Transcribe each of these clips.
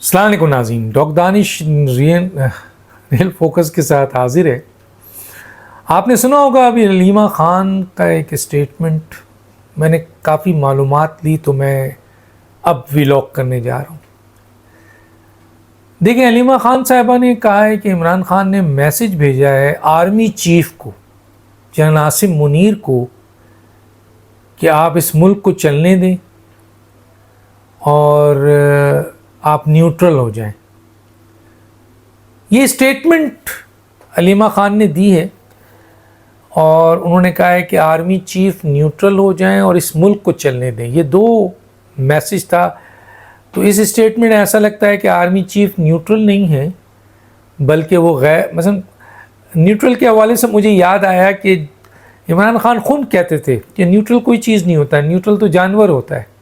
السلام علیکم ناظرین، ڈاکٹر دانش ریئل فوکس کے ساتھ حاضر ہے۔ آپ نے سنا ہوگا ابھی علیمہ خان کا ایک اسٹیٹمنٹ، میں نے کافی معلومات لی تو میں اب ویلاگ کرنے جا رہا ہوں۔ دیکھیں، علیمہ خان صاحبہ نے کہا ہے کہ عمران خان نے میسج بھیجا ہے آرمی چیف کو، جنرل عاصم منیر کو، کہ آپ اس ملک کو چلنے دیں اور آپ نیوٹرل ہو جائیں۔ یہ اسٹیٹمنٹ علیمہ خان نے دی ہے اور انہوں نے کہا ہے کہ آرمی چیف نیوٹرل ہو جائیں اور اس ملک کو چلنے دیں۔ یہ دو میسج تھا۔ تو اس اسٹیٹمنٹ ایسا لگتا ہے کہ آرمی چیف نیوٹرل نہیں ہے، بلکہ وہ مثلا نیوٹرل کے حوالے سے مجھے یاد آیا کہ عمران خان خود کہتے تھے کہ نیوٹرل کوئی چیز نہیں ہوتا ہے، نیوٹرل تو جانور ہوتا ہے۔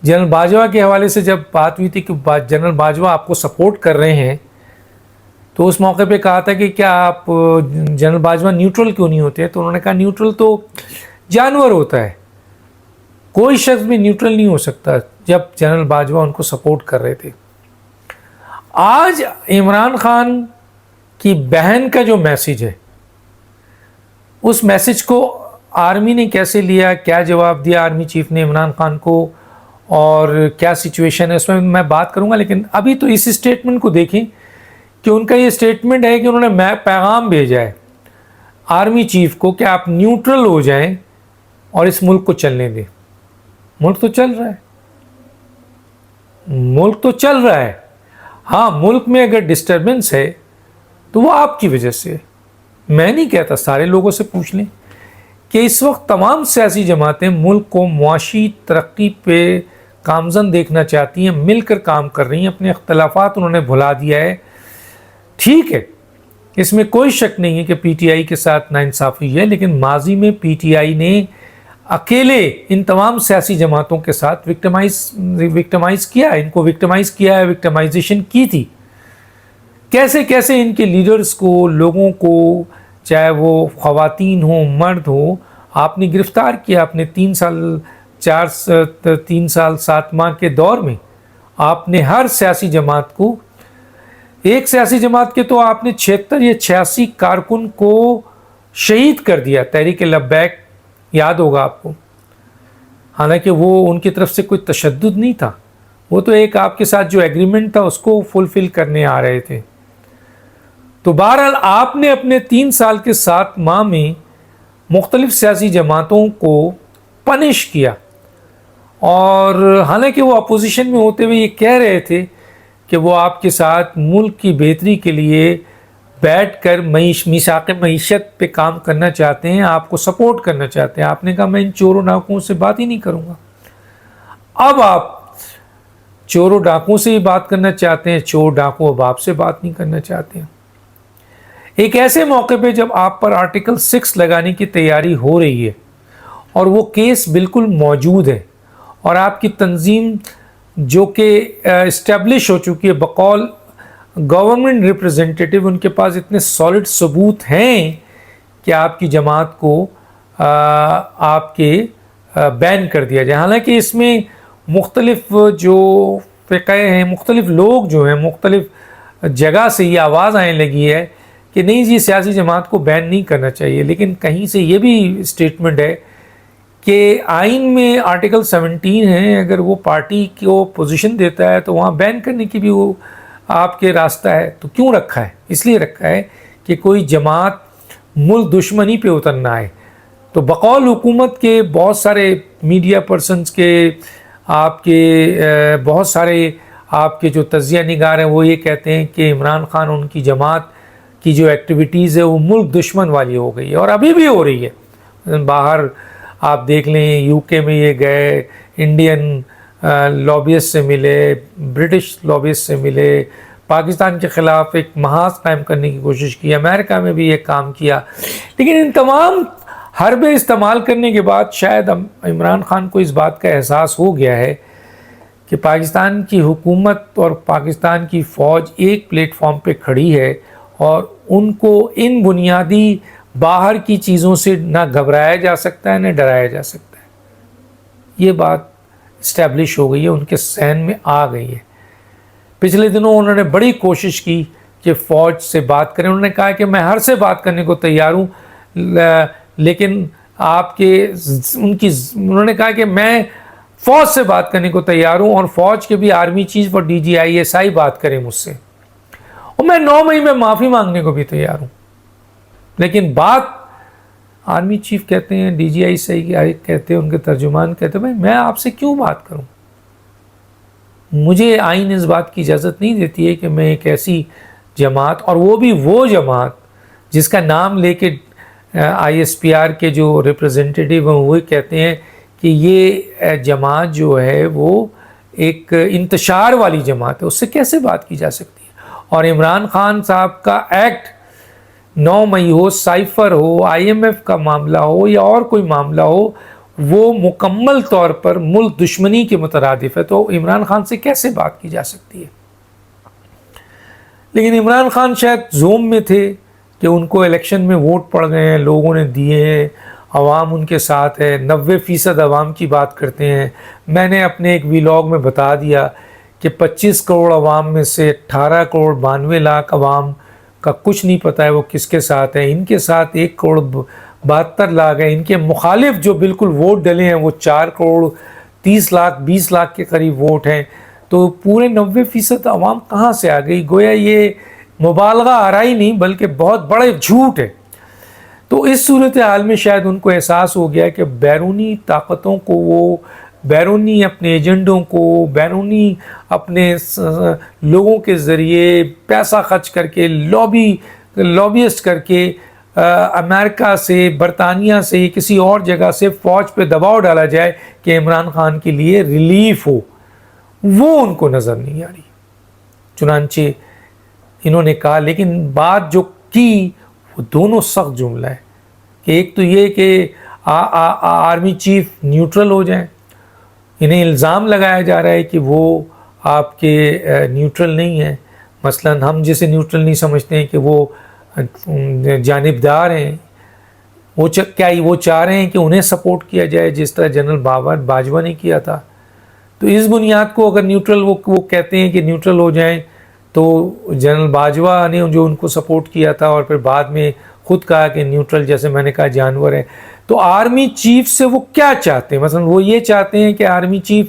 جنرل باجوہ کے حوالے سے جب بات ہوئی تھی کہ جنرل باجوہ آپ کو سپورٹ کر رہے ہیں، تو اس موقع پہ کہا تھا کہ کیا آپ جنرل باجوہ نیوٹرل کیوں نہیں ہوتے؟ تو انہوں نے کہا نیوٹرل تو جانور ہوتا ہے، کوئی شخص بھی نیوٹرل نہیں ہو سکتا، جب جنرل باجوہ ان کو سپورٹ کر رہے تھے۔ آج عمران خان کی بہن کا جو میسج ہے، اس میسج کو آرمی نے کیسے لیا، کیا جواب دیا آرمی چیف نے عمران خان کو، اور کیا سچویشن ہے، اس میں میں بات کروں گا۔ لیکن ابھی تو اس اسٹیٹمنٹ کو دیکھیں کہ ان کا یہ اسٹیٹمنٹ ہے کہ انہوں نے پیغام بھیجا ہے آرمی چیف کو کہ آپ نیوٹرل ہو جائیں اور اس ملک کو چلنے دیں۔ ملک تو چل رہا ہے، ملک تو چل رہا ہے۔ ہاں، ملک میں اگر ڈسٹربنس ہے تو وہ آپ کی وجہ سے ہے۔ میں نہیں کہتا، سارے لوگوں سے پوچھ لیں کہ اس وقت تمام سیاسی جماعتیں ملک کو معاشی ترقی پہ گامزن دیکھنا چاہتی ہیں، مل کر کام کر رہی ہیں، اپنے اختلافات انہوں نے بھلا دیا ہے۔ ٹھیک ہے، اس میں کوئی شک نہیں ہے کہ پی ٹی آئی کے ساتھ ناانصافی ہے، لیکن ماضی میں پی ٹی آئی نے اکیلے ان تمام سیاسی جماعتوں کے ساتھ وکٹمائز کیا ہے، ان کو وکٹمائز کیا ہے، وکٹمائزیشن کی تھی۔ کیسے کیسے ان کے لیڈرز کو، لوگوں کو، چاہے وہ خواتین ہوں، مرد ہوں، آپ نے گرفتار کیا اپنے 3 سال 7 ماہ کے دور میں۔ آپ نے ہر سیاسی جماعت کو، ایک سیاسی جماعت کے تو آپ نے 76 یا 86 کارکن کو شہید کر دیا، تحریک لبیک، یاد ہوگا آپ کو۔ حالانکہ وہ ان کی طرف سے کوئی تشدد نہیں تھا، وہ تو ایک آپ کے ساتھ جو ایگریمنٹ تھا اس کو فلفل کرنے آ رہے تھے۔ تو بہرحال آپ نے اپنے 3 سال کے 7 ماہ میں مختلف سیاسی جماعتوں کو پنش کیا، اور حالانکہ وہ اپوزیشن میں ہوتے ہوئے یہ کہہ رہے تھے کہ وہ آپ کے ساتھ ملک کی بہتری کے لیے بیٹھ کر میثاق معیشت پہ کام کرنا چاہتے ہیں، آپ کو سپورٹ کرنا چاہتے ہیں۔ آپ نے کہا میں ان چوروں ڈاکوؤں سے بات ہی نہیں کروں گا۔ اب آپ چوروں ڈاکوؤں سے ہی بات کرنا چاہتے ہیں، چور ڈاکو اب آپ سے بات نہیں کرنا چاہتے ہیں۔ ایک ایسے موقع پہ جب آپ پر آرٹیکل 6 لگانے کی تیاری ہو رہی ہے اور وہ کیس بالکل موجود ہے، اور آپ کی تنظیم جو کہ اسٹیبلش ہو چکی ہے بقول گورنمنٹ ریپرزنٹیٹیو، ان کے پاس اتنے سالڈ ثبوت ہیں کہ آپ کی جماعت کو آپ کے بین کر دیا جائے۔ حالانکہ اس میں مختلف جو فقہ ہیں، مختلف لوگ جو ہیں، مختلف جگہ سے یہ آواز آنے لگی ہے کہ نہیں جی، سیاسی جماعت کو بین نہیں کرنا چاہیے، لیکن کہیں سے یہ بھی اسٹیٹمنٹ ہے کہ آئین میں آرٹیکل 17 ہے، اگر وہ پارٹی کو پوزیشن دیتا ہے تو وہاں بین کرنے کی بھی وہ آپ کے راستہ ہے۔ تو کیوں رکھا ہے؟ اس لیے رکھا ہے کہ کوئی جماعت ملک دشمنی پہ اترنا ہے۔ تو بقول حکومت کے بہت سارے میڈیا پرسنز کے، آپ کے بہت سارے آپ کے جو تجزیہ نگار ہیں، وہ یہ کہتے ہیں کہ عمران خان، ان کی جماعت کی جو ایکٹیویٹیز ہے وہ ملک دشمن والی ہو گئی ہے، اور ابھی بھی ہو رہی ہے۔ باہر آپ دیکھ لیں، یو کے میں یہ گئے، انڈین لابیسٹ سے ملے، برٹش لابیسٹ سے ملے، پاکستان کے خلاف ایک محاذ قائم کرنے کی کوشش کی، امریکہ میں بھی یہ کام کیا۔ لیکن ان تمام حربے استعمال کرنے کے بعد شاید عمران خان کو اس بات کا احساس ہو گیا ہے کہ پاکستان کی حکومت اور پاکستان کی فوج ایک پلیٹ فارم پہ کھڑی ہے، اور ان کو ان بنیادی باہر کی چیزوں سے نہ گھبرایا جا سکتا ہے، نہ ڈرایا جا سکتا ہے۔ یہ بات اسٹیبلش ہو گئی ہے، ان کے ذہن میں آ گئی ہے پچھلے دنوں انہوں نے بڑی کوشش کی کہ فوج سے بات کریں. انہوں نے کہا کہ میں ہر سے بات کرنے کو تیار ہوں, لیکن انہوں نے کہا کہ میں فوج سے بات کرنے کو تیار ہوں, اور فوج کے بھی آرمی چیف اور DGISI بات کریں مجھ سے, اور میں 9 مئی میں معافی مانگنے کو بھی تیار ہوں. لیکن بات آرمی چیف کہتے ہیں, DGISI کہتے ہیں, ان کے ترجمان کہتے ہیں بھائی میں آپ سے کیوں بات کروں, مجھے آئین اس بات کی اجازت نہیں دیتی ہے کہ میں ایک ایسی جماعت, اور وہ بھی وہ جماعت جس کا نام لے کے ISPR کے جو ریپرزنٹیٹیو ہیں وہ کہتے ہیں کہ یہ جماعت جو ہے وہ ایک انتشار والی جماعت ہے, اس سے کیسے بات کی جا سکتی ہے. اور عمران خان صاحب کا ایکٹ 9 مئی ہو, سائفر ہو, IMF کا معاملہ ہو یا اور کوئی معاملہ ہو, وہ مکمل طور پر ملک دشمنی کے مترادف ہے, تو عمران خان سے کیسے بات کی جا سکتی ہے. لیکن عمران خان شاید زوم میں تھے کہ ان کو الیکشن میں ووٹ پڑ گئے ہیں, لوگوں نے دیے ہیں, عوام ان کے ساتھ ہے, 90% عوام کی بات کرتے ہیں. میں نے اپنے ایک ویلاگ میں بتا دیا کہ 25 کروڑ عوام میں سے 18 کروڑ 92 لاکھ عوام کا کچھ نہیں پتہ ہے وہ کس کے ساتھ ہے. ان کے ساتھ 1 کروڑ 72 لاکھ ہیں. ان کے مخالف جو بالکل ووٹ ڈلے ہیں وہ 4 کروڑ 30 لاکھ 20 لاکھ کے قریب ووٹ ہیں. تو پورے 90% عوام کہاں سے آ گئی؟ گویا یہ مبالغہ آرائی نہیں بلکہ بہت بڑے جھوٹ ہے. تو اس صورتحال میں شاید ان کو احساس ہو گیا کہ بیرونی طاقتوں کو, وہ بیرونی اپنے ایجنڈوں کو, بیرونی اپنے لوگوں کے ذریعے پیسہ خرچ کر کے, لابیسٹ کر کے امریکہ سے, برطانیہ سے, کسی اور جگہ سے فوج پہ دباؤ ڈالا جائے کہ عمران خان کے لیے ریلیف ہو, وہ ان کو نظر نہیں آ رہی. چنانچہ انہوں نے کہا, لیکن بات جو کی وہ دونوں سخت جملہ ہے کہ ایک تو یہ کہ آرمی چیف نیوٹرل ہو جائیں. انہیں الزام لگایا جا رہا ہے کہ وہ آپ کے نیوٹرل نہیں ہیں. مثلا ہم جسے نیوٹرل نہیں سمجھتے ہیں کہ وہ جانبدار ہیں. کیا وہ چاہ رہے ہیں کہ انہیں سپورٹ کیا جائے جس طرح جنرل باجوہ نے کیا تھا. تو اس بنیاد کو اگر نیوٹرل وہ کہتے ہیں کہ نیوٹرل ہو جائیں, تو جنرل باجوہ نے جو ان کو سپورٹ کیا تھا اور پھر بعد میں خود کہا کہ نیوٹرل جیسے میں نے کہا جانور ہے. تو آرمی چیف سے وہ کیا چاہتے ہیں؟ مثلا وہ یہ چاہتے ہیں کہ آرمی چیف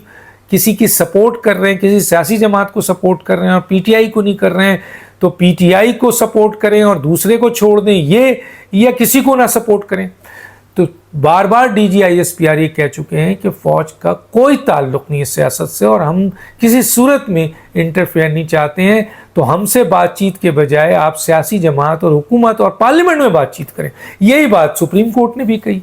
کسی کی سپورٹ کر رہے ہیں, کسی سیاسی جماعت کو سپورٹ کر رہے ہیں اور PTI کو نہیں کر رہے ہیں, تو PTI کو سپورٹ کریں اور دوسرے کو چھوڑ دیں, یہ یا کسی کو نہ سپورٹ کریں. تو بار بار DGISPR یہ کہہ چکے ہیں کہ فوج کا کوئی تعلق نہیں ہے سیاست سے, اور ہم کسی صورت میں انٹرفیئر نہیں چاہتے ہیں. تو ہم سے بات چیت کے بجائے آپ سیاسی جماعت اور حکومت اور پارلیمنٹ میں بات چیت کریں. یہی بات سپریم کورٹ نے بھی کہی.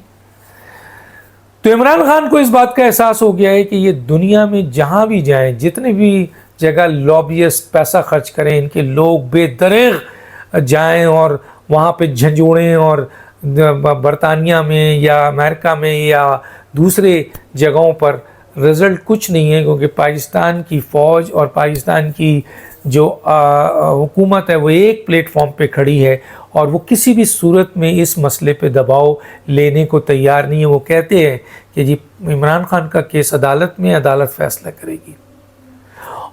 تو عمران خان کو اس بات کا احساس ہو گیا ہے کہ یہ دنیا میں جہاں بھی جائیں, جتنے بھی جگہ لابیسٹ پیسہ خرچ کریں, ان کے لوگ بے دریغ جائیں اور وہاں پہ جھنجھوڑیں, اور برطانیہ میں یا امریکہ میں یا دوسرے جگہوں پر رزلٹ کچھ نہیں ہے, کیونکہ پاکستان کی فوج اور پاکستان کی جو حکومت ہے وہ ایک پلیٹ فارم پہ کھڑی ہے, اور وہ کسی بھی صورت میں اس مسئلے پہ دباؤ لینے کو تیار نہیں ہے. وہ کہتے ہیں کہ جی عمران خان کا کیس عدالت میں, عدالت فیصلہ کرے گی.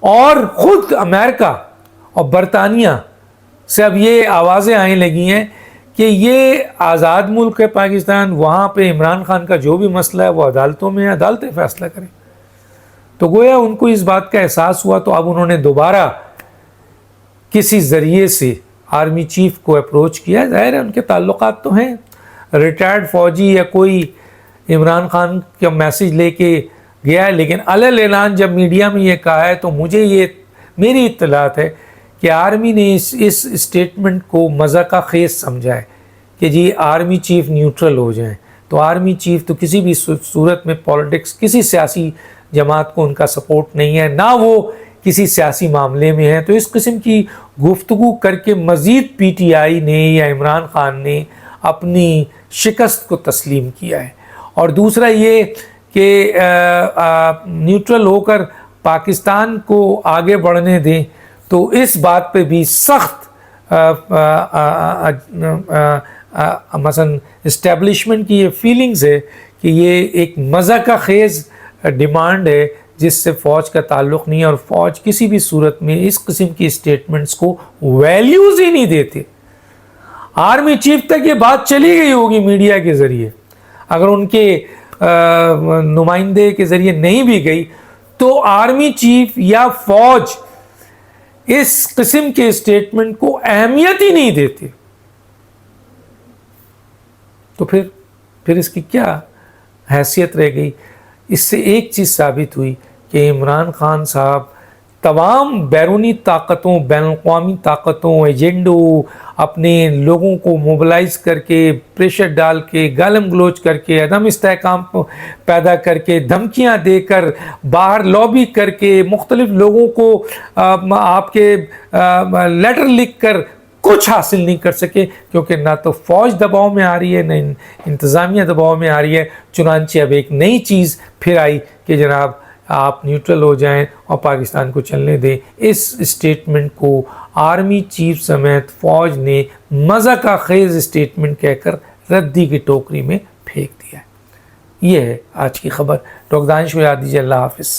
اور خود امریکہ اور برطانیہ سے اب یہ آوازیں آنے لگی ہیں کہ یہ آزاد ملک ہے پاکستان, وہاں پہ عمران خان کا جو بھی مسئلہ ہے وہ عدالتوں میں, عدالتیں فیصلہ کریں. تو گویا ان کو اس بات کا احساس ہوا, تو اب انہوں نے دوبارہ کسی ذریعے سے آرمی چیف کو اپروچ کیا. ظاہر ہے ان کے تعلقات تو ہیں, ریٹائرڈ فوجی یا کوئی عمران خان کا میسج لے کے گیا ہے, لیکن اعلان جب میڈیا میں یہ کہا ہے تو مجھے یہ میری اطلاعات ہے کہ آرمی نے اس اسٹیٹمنٹ کو مذاق خیز سمجھا ہے کہ جی آرمی چیف نیوٹرل ہو جائیں. تو آرمی چیف تو کسی بھی صورت میں پالیٹکس, کسی سیاسی جماعت کو ان کا سپورٹ نہیں ہے, نہ وہ کسی سیاسی معاملے میں ہے. تو اس قسم کی گفتگو کر کے مزید PTI نے یا عمران خان نے اپنی شکست کو تسلیم کیا ہے. اور دوسرا یہ کہ نیوٹرل ہو کر پاکستان کو آگے بڑھنے دیں, تو اس بات پہ بھی سخت مثلا اسٹیبلشمنٹ کی یہ فیلنگز ہے کہ یہ ایک مذاق خیز ڈیمانڈ ہے جس سے فوج کا تعلق نہیں ہے، اور فوج کسی بھی صورت میں اس قسم کی اسٹیٹمنٹس کو ویلیوز ہی نہیں دیتے۔ آرمی چیف تک یہ بات چلی گئی ہوگی میڈیا کے ذریعے، اگر ان کے نمائندے کے ذریعے نہیں بھی گئی تو آرمی چیف یا فوج اس قسم کے اسٹیٹمنٹ کو اہمیت ہی نہیں دیتے، تو پھر اس کی کیا حیثیت رہ گئی؟ اس سے ایک چیز ثابت ہوئی کہ عمران خان صاحب تمام بیرونی طاقتوں، بین الاقوامی طاقتوں، ایجنڈوں، اپنے لوگوں کو موبلائز کر کے، پریشر ڈال کے، گالم گلوچ کر کے، عدم استحکام پیدا کر کے، دھمکیاں دے کر، باہر لابی کر کے، مختلف لوگوں کو آپ کے لیٹر لکھ کر کچھ حاصل نہیں کر سکے، کیونکہ نہ تو فوج دباؤ میں آ رہی ہے، نہ انتظامیہ دباؤ میں آ رہی ہے۔ چنانچہ اب ایک نئی چیز پھر آئی کہ جناب آپ نیوٹرل ہو جائیں اور پاکستان کو چلنے دیں۔ اس اسٹیٹمنٹ کو آرمی چیف سمیت فوج نے مذاق خیز اسٹیٹمنٹ کہہ کر ردی کی ٹوکری میں پھینک دیا ہے۔ یہ ہے آج کی خبر۔ ڈاکٹر دانش کو یاد دیجیے۔ اللہ حافظ۔